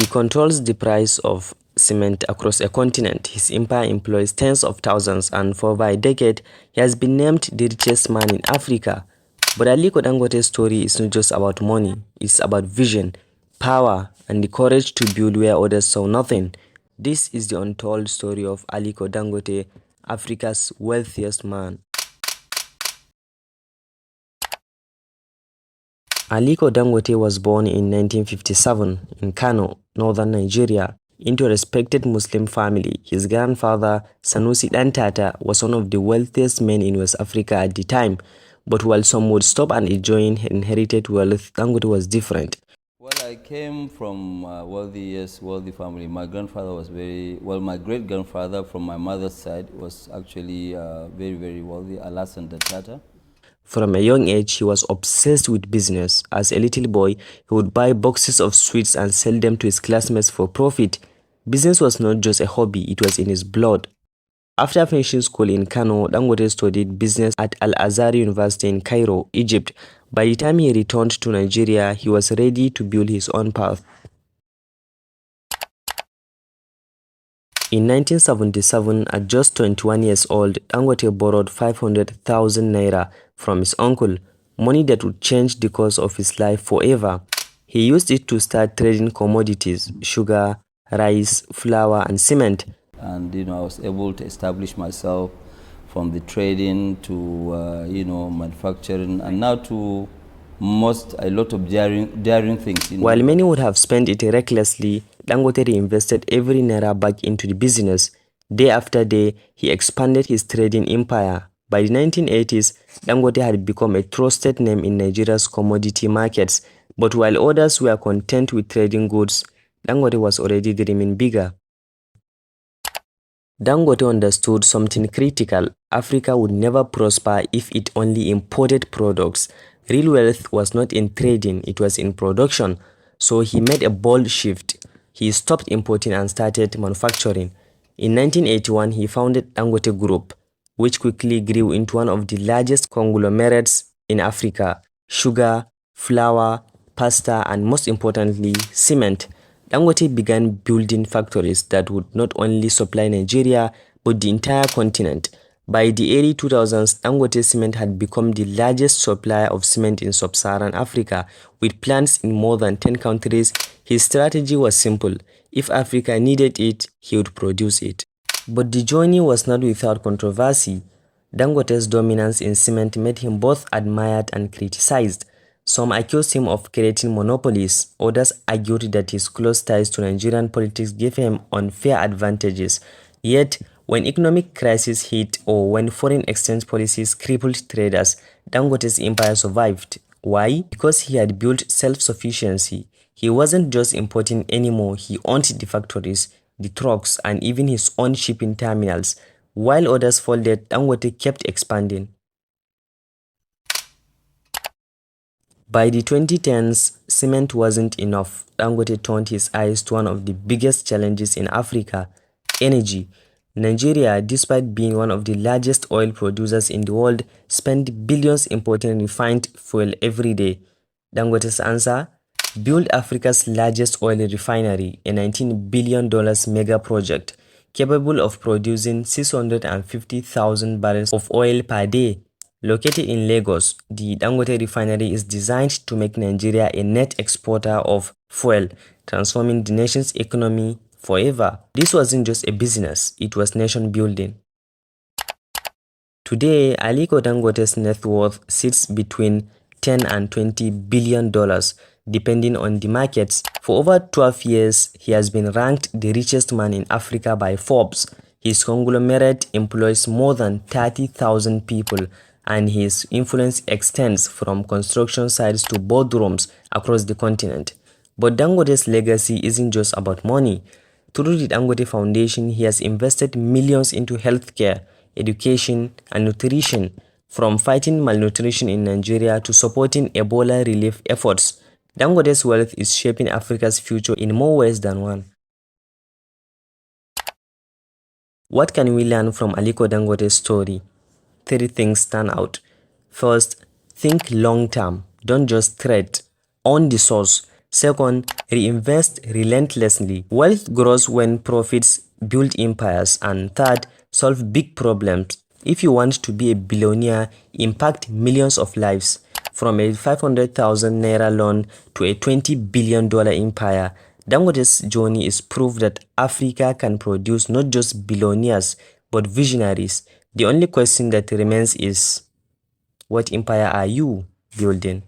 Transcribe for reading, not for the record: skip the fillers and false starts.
He controls the price of cement across a continent. His empire employs tens of thousands, and for over a decade, he has been named the richest man in Africa. But Aliko Dangote's story is not just about money, it's about vision, power, and the courage to build where others saw nothing. This is the untold story of Aliko Dangote, Africa's wealthiest man. Aliko Dangote was born in 1957 in Kano, northern Nigeria, into a respected Muslim family. His grandfather, Sanusi Dantata, was one of the wealthiest men in West Africa at the time. But while some would stop and enjoy inherited wealth, Dangote was different. Well, I came from a wealthy family. My grandfather was my great-grandfather from my mother's side was actually very, very wealthy, Alassane Dantata. From a young age, he was obsessed with business. As a little boy, he would buy boxes of sweets and sell them to his classmates for profit. Business was not just a hobby, it was in his blood. After finishing school in Kano, Dangote studied business at Al-Azhar University in Cairo, Egypt. By the time he returned to Nigeria, he was ready to build his own path. In 1977, at just 21 years old, Dangote borrowed 500,000 naira from his uncle, money that would change the course of his life forever. He used it to start trading commodities, sugar, rice, flour, and cement. And I was able to establish myself from the trading to manufacturing, and now to a lot of daring things. While many would have spent it recklessly, Dangote reinvested every naira back into the business. Day after day, he expanded his trading empire. By the 1980s, Dangote had become a trusted name in Nigeria's commodity markets. But while others were content with trading goods, Dangote was already dreaming bigger. Dangote understood something critical. Africa would never prosper if it only imported products. Real wealth was not in trading, it was in production. So he made a bold shift. He stopped importing and started manufacturing. In 1981, he founded Dangote Group, which quickly grew into one of the largest conglomerates in Africa. Sugar, flour, pasta, and most importantly, cement. Dangote began building factories that would not only supply Nigeria, but the entire continent. By the early 2000s, Dangote Cement had become the largest supplier of cement in sub-Saharan Africa, with plants in more than 10 countries. His strategy was simple. If Africa needed it, he would produce it. But the journey was not without controversy. Dangote's dominance in cement made him both admired and criticized. Some accused him of creating monopolies, others argued that his close ties to Nigerian politics gave him unfair advantages. Yet, when economic crisis hit or when foreign exchange policies crippled traders, Dangote's empire survived. Why? Because he had built self-sufficiency. He wasn't just importing anymore, he owned the factories, the trucks, and even his own shipping terminals. While others folded, Dangote kept expanding. By the 2010s, cement wasn't enough. Dangote turned his eyes to one of the biggest challenges in Africa: energy. Nigeria, despite being one of the largest oil producers in the world, spent billions importing refined fuel every day. Dangote's answer? Build Africa's largest oil refinery, a $19 billion mega project, capable of producing 650,000 barrels of oil per day. Located in Lagos, the Dangote refinery is designed to make Nigeria a net exporter of fuel, transforming the nation's economy forever. This wasn't just a business, it was nation building. Today, Aliko Dangote's net worth sits between $10 and $20 billion, depending on the markets. For over 12 years, he has been ranked the richest man in Africa by Forbes. His conglomerate employs more than 30,000 people, and his influence extends from construction sites to boardrooms across the continent. But Dangote's legacy isn't just about money. Through the Dangote Foundation, he has invested millions into healthcare, education, and nutrition, from fighting malnutrition in Nigeria to supporting Ebola relief efforts. Dangote's wealth is shaping Africa's future in more ways than one. What can we learn from Aliko Dangote's story? 3 things stand out. First, think long term. Don't just trade. Own the source. Second, reinvest relentlessly. Wealth grows when profits build empires. And third, solve big problems. If you want to be a billionaire, impact millions of lives. From a 500,000 naira loan to a $20 billion empire, Dangote's journey is proof that Africa can produce not just billionaires but visionaries. The only question that remains is, what empire are you building?